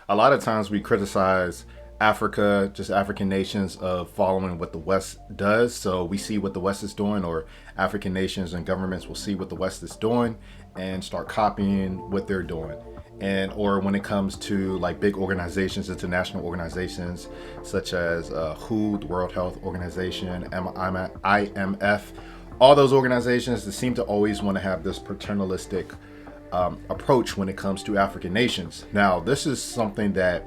a lot of times we criticize Africa, just African nations, of following what the West does. So we see what the West is doing, or African nations and governments will see what the West is doing and start copying what they're doing. And or when it comes to like big organizations, international organizations such as WHO, the World Health Organization, IMF, all those organizations that seem to always want to have this paternalistic approach when it comes to African nations. Now, this is something that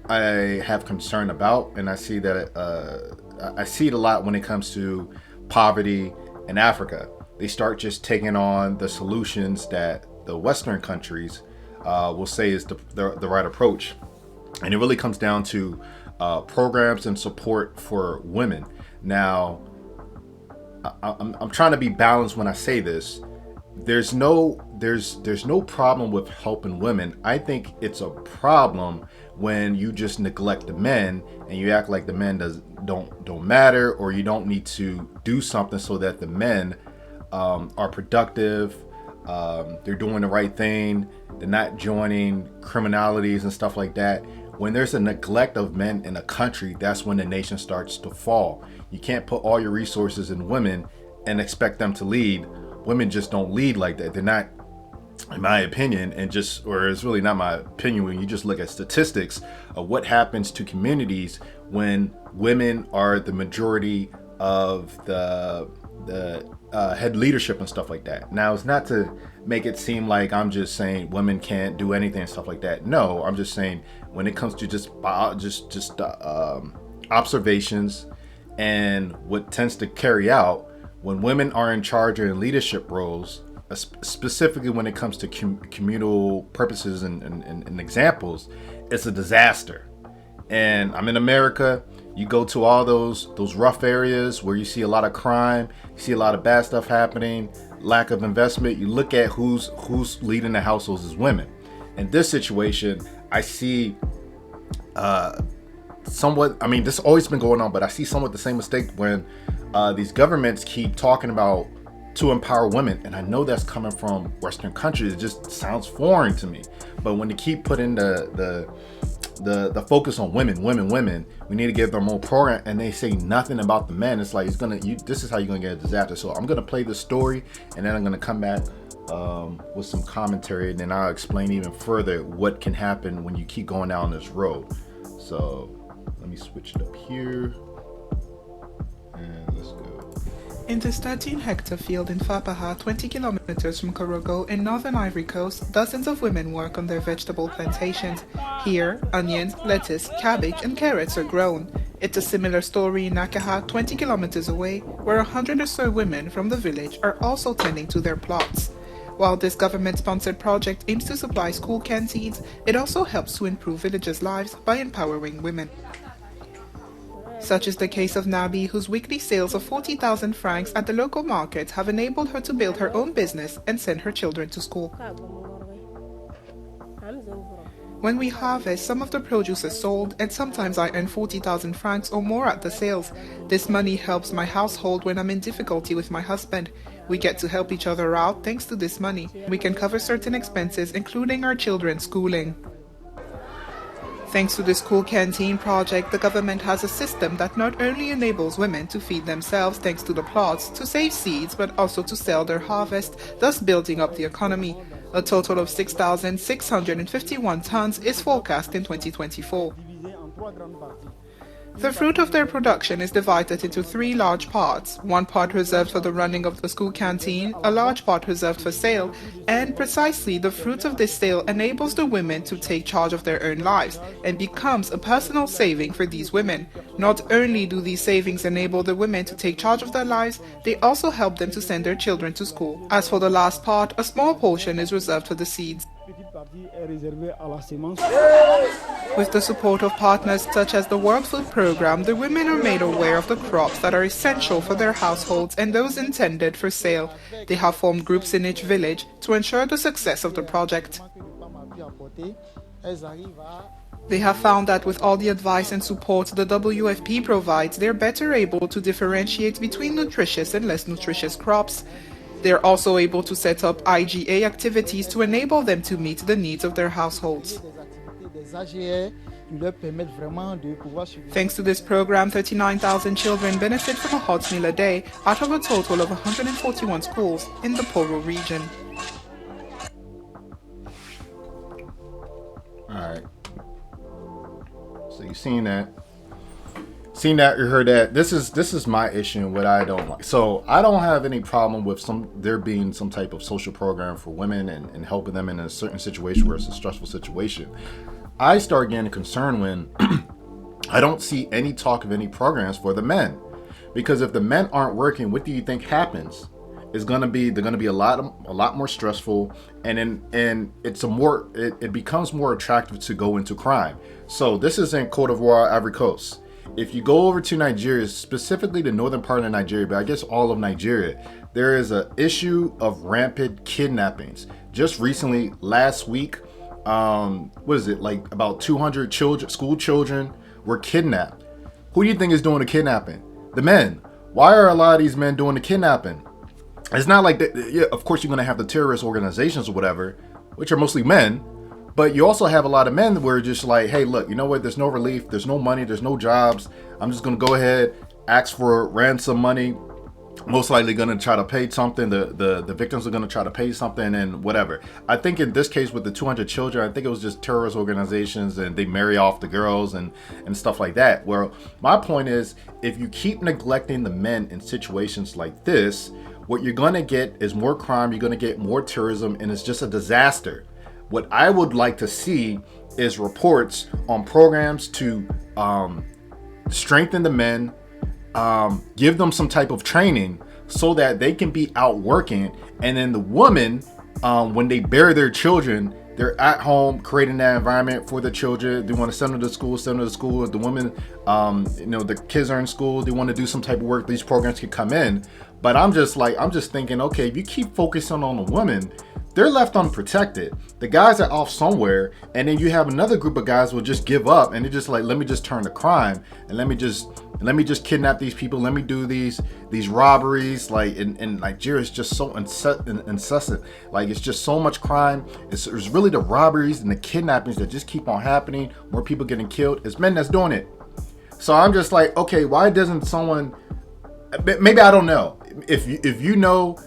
I have concern about, and I see that I see it a lot when it comes to poverty in Africa. They start just taking on the solutions that the Western countries will say is the right approach, and it really comes down to programs and support for women. Now, I'm trying to be balanced when I say this. There's no problem with helping women. I think it's a problem when you just neglect the men and you act like the men don't matter, or you don't need to do something so that the men are productive. They're doing the right thing. They're not joining criminalities and stuff like that. When there's a neglect of men in a country, that's when the nation starts to fall. You can't put all your resources in women and expect them to lead. Women just don't lead like that. They're not, in my opinion, or it's really not my opinion, when you just look at statistics of what happens to communities when women are the majority of the head leadership and stuff like that. Now, it's not to make it seem like I'm just saying women can't do anything and stuff like that. No, I'm just saying when it comes to just observations and what tends to carry out when women are in charge or in leadership roles, specifically when it comes to communal purposes and examples, it's a disaster. And I'm in America. You go to all those rough areas where you see a lot of crime, you see a lot of bad stuff happening, lack of investment. You look at who's leading the households as women. In this situation, I see somewhat, I mean, this has always been going on, but I see somewhat the same mistake when these governments keep talking about to empower women. And I know that's coming from Western countries. It just sounds foreign to me. But when they keep putting the focus on women, we need to give them more program, and they say nothing about the men. It's like this is how you're gonna get a disaster. So I'm gonna play the story, and then I'm gonna come back with some commentary, and then I'll explain even further what can happen when you keep going down this road. So let me switch it up here, and let's go. In this 13-hectare field in Fapaha, 20 kilometers from Korogo in northern Ivory Coast, dozens of women work on their vegetable plantations. Here, onions, lettuce, cabbage, and carrots are grown. It's a similar story in Nakaha, 20 kilometers away, where 100 or so women from the village are also tending to their plots. While this government-sponsored project aims to supply school canteens, it also helps to improve villagers' lives by empowering women. Such is the case of Nabi, whose weekly sales of 40,000 francs at the local market have enabled her to build her own business and send her children to school. When we harvest, some of the produce is sold, and sometimes I earn 40,000 francs or more at the sales. This money helps my household when I'm in difficulty with my husband. We get to help each other out thanks to this money. We can cover certain expenses, including our children's schooling. Thanks to this school canteen project, the government has a system that not only enables women to feed themselves thanks to the plots, to save seeds, but also to sell their harvest, thus building up the economy. A total of 6,651 tons is forecast in 2024. The fruit of their production is divided into 3 large parts, one part reserved for the running of the school canteen, a large part reserved for sale, and precisely the fruit of this sale enables the women to take charge of their own lives and becomes a personal saving for these women. Not only do these savings enable the women to take charge of their lives, they also help them to send their children to school. As for the last part, a small portion is reserved for the seeds. With the support of partners such as the World Food Programme, the women are made aware of the crops that are essential for their households and those intended for sale. They have formed groups in each village to ensure the success of the project. They have found that with all the advice and support the WFP provides, they are better able to differentiate between nutritious and less nutritious crops. They're also able to set up IGA activities to enable them to meet the needs of their households. Thanks to this program, 39,000 children benefit from a hot meal a day out of a total of 141 schools in the Poro region. Alright. So you've seen that. Seen that, you heard that. This is my issue and what I don't like. So I don't have any problem with there being some type of social program for women and helping them in a certain situation where it's a stressful situation. I start getting concerned when I don't see any talk of any programs for the men. Because if the men aren't working, what do you think happens? They're gonna be a lot more stressful, and it becomes more attractive to go into crime. So this is in Côte d'Ivoire, Ivory Coast. If you go over to Nigeria, specifically the northern part of Nigeria, but I guess all of Nigeria, there is an issue of rampant kidnappings. Just recently, last week, about 200 children, school children were kidnapped. Who do you think is doing the kidnapping? The men. Why are a lot of these men doing the kidnapping? It's not like that. Yeah, of course you're going to have the terrorist organizations or whatever, which are mostly men. But you also have a lot of men where just like, hey, look, you know what? There's no relief. There's no money. There's no jobs. I'm just going to go ahead, ask for ransom money. Most likely going to try to pay something. The victims are going to try to pay something and whatever. I think in this case with the 200 children, I think it was just terrorist organizations and they marry off the girls and stuff like that. Well, my point is, if you keep neglecting the men in situations like this, what you're going to get is more crime. You're going to get more terrorism, and it's just a disaster. What I would like to see is reports on programs to strengthen the men, give them some type of training so that they can be out working. And then the women, when they bury their children, they're at home creating that environment for the children. They want to send them to school, The women, the kids are in school. They want to do some type of work. These programs can come in. But I'm just thinking, okay, if you keep focusing on the women, they're left unprotected. The guys are off somewhere, and then you have another group of guys who will just give up, and they're just like, let me just turn to crime, and let me just kidnap these people. Let me do these robberies. Like in Nigeria, it's just so incessant. Like it's just so much crime. It's really the robberies and the kidnappings that just keep on happening. More people getting killed. It's men that's doing it. So I'm just like, okay, why doesn't someone? Maybe I don't know. If you know.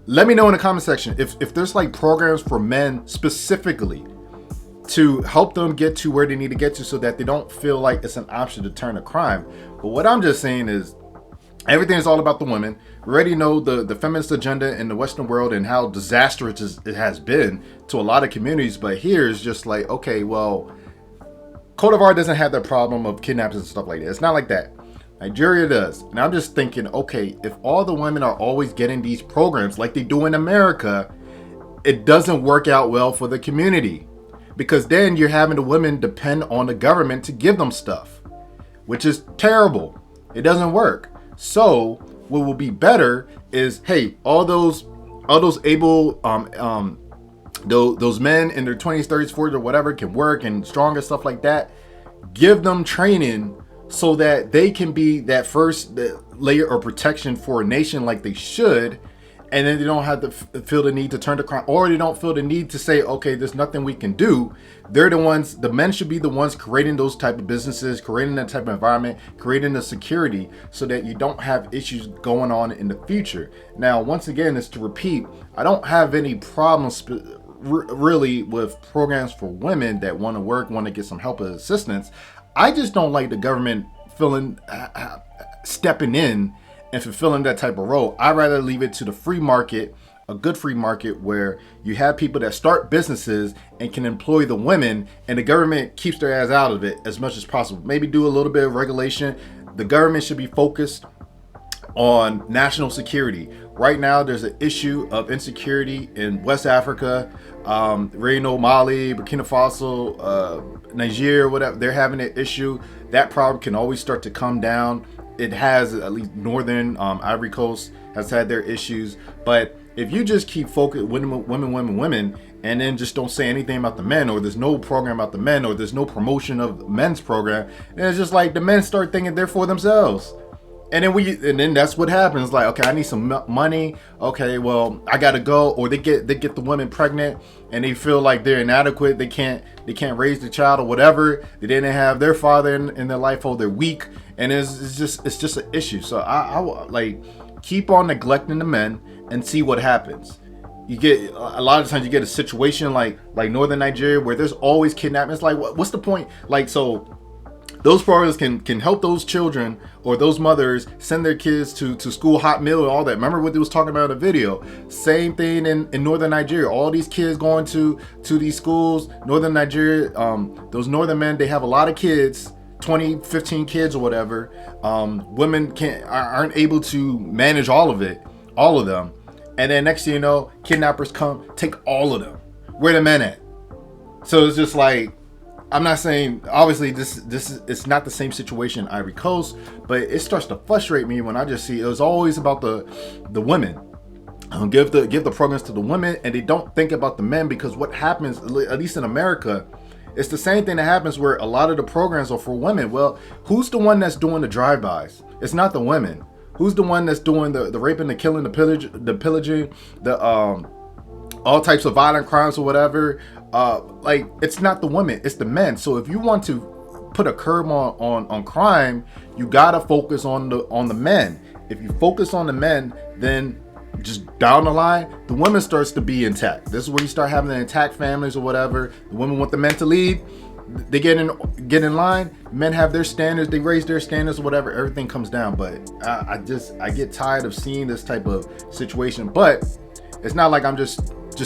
Let me know in the comment section if there's like programs for men specifically to help them get to where they need to get to so that they don't feel like it's an option to turn to crime. But what I'm just saying is everything is all about the women. We already know the feminist agenda in the Western world and how disastrous it has been to a lot of communities. But here is just like, okay, well, Côte d'Ivoire doesn't have that problem of kidnappings and stuff like that. It's not like that. Nigeria does. And I'm just thinking, okay, if all the women are always getting these programs like they do in America, it doesn't work out well for the community. Because then you're having the women depend on the government to give them stuff, which is terrible. It doesn't work. So what will be better is, hey, all those able those men in their 20s, 30s, 40s or whatever can work and strong and stuff like that. Give them training so that they can be that first layer of protection for a nation like they should, and then they don't have to feel the need to turn to crime, or they don't feel the need to say, okay, there's nothing we can do. They're the ones, the men should be the ones creating those type of businesses, creating that type of environment, creating the security so that you don't have issues going on in the future. Now, once again, it's to repeat, I don't have any problems really with programs for women that want to work, want to get some help and assistance. I just don't like the government stepping in and fulfilling that type of role. I'd rather leave it to the free market, a good free market where you have people that start businesses and can employ the women, and the government keeps their ass out of it as much as possible. Maybe do a little bit of regulation. The government should be focused on national security. Right now, there's an issue of insecurity in West Africa, Reno, Mali, Burkina Faso, Nigeria, whatever. They're having an issue. That problem can always start to come down. It has, at least northern Ivory Coast has had their issues. But if you just keep focused, women, and then just don't say anything about the men, or there's no program about the men, or there's no promotion of the men's program, then it's just like the men start thinking they're for themselves. and then that's what happens. Like, okay, I need some money. Okay, well, I gotta go. Or they get the women pregnant, and they feel like they're inadequate. They can't raise the child or whatever. They didn't have their father in their life, or they're weak, and it's just an issue. So I like keep on neglecting the men and see what happens. You get a lot of times you get a situation like northern Nigeria where there's always kidnapping. It's like what's the point? Like, so those programs can help those children or those mothers send their kids to school, hot meal, and all that. Remember what they was talking about in the video? Same thing in northern Nigeria. All these kids going to these schools, northern Nigeria. Those northern men, they have a lot of kids, 20, 15 kids or whatever. Women aren't able to manage all of them. And then next thing you know, kidnappers come, take all of them. Where the men at? So it's just like, I'm not saying, obviously this is, it's not the same situation in Ivory Coast, but it starts to frustrate me when I just see it was always about the women. Give the programs to the women, and they don't think about the men, because what happens, at least in America, it's the same thing that happens where a lot of the programs are for women. Well, who's the one that's doing the drive-bys? It's not the women. Who's the one that's doing the raping, the killing, the pillaging, the all types of violent crimes or whatever? Like, it's not the women, it's the men. So if you want to put a curb on crime, you gotta focus on the men. If you focus on the men, then just down the line, the women starts to be intact. This is where you start having the intact families or whatever. The women want the men to lead. They get in line. Men have their standards. They raise their standards or whatever. Everything comes down. But I get tired of seeing this type of situation. But it's not like I'm just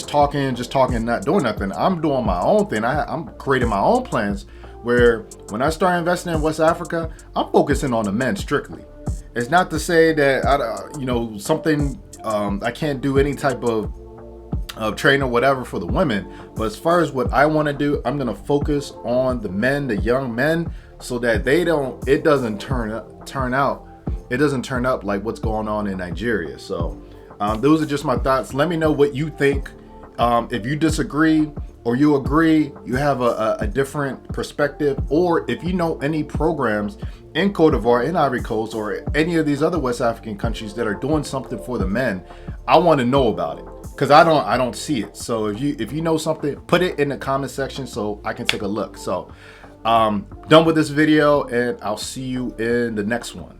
talking, not doing nothing. I'm doing my own thing. I'm creating my own plans. Where when I start investing in West Africa, I'm focusing on the men strictly. It's not to say that I can't do any type of training or whatever for the women, but as far as what I want to do, I'm gonna focus on the men, the young men, so that it doesn't turn up like what's going on in Nigeria. So those are just my thoughts. Let me know what you think. If you disagree or you agree, you have a different perspective, or if you know any programs in Côte d'Ivoire, in Ivory Coast, or any of these other West African countries that are doing something for the men, I want to know about it, because I don't see it. So if you know something, put it in the comment section so I can take a look. So done with this video, and I'll see you in the next one.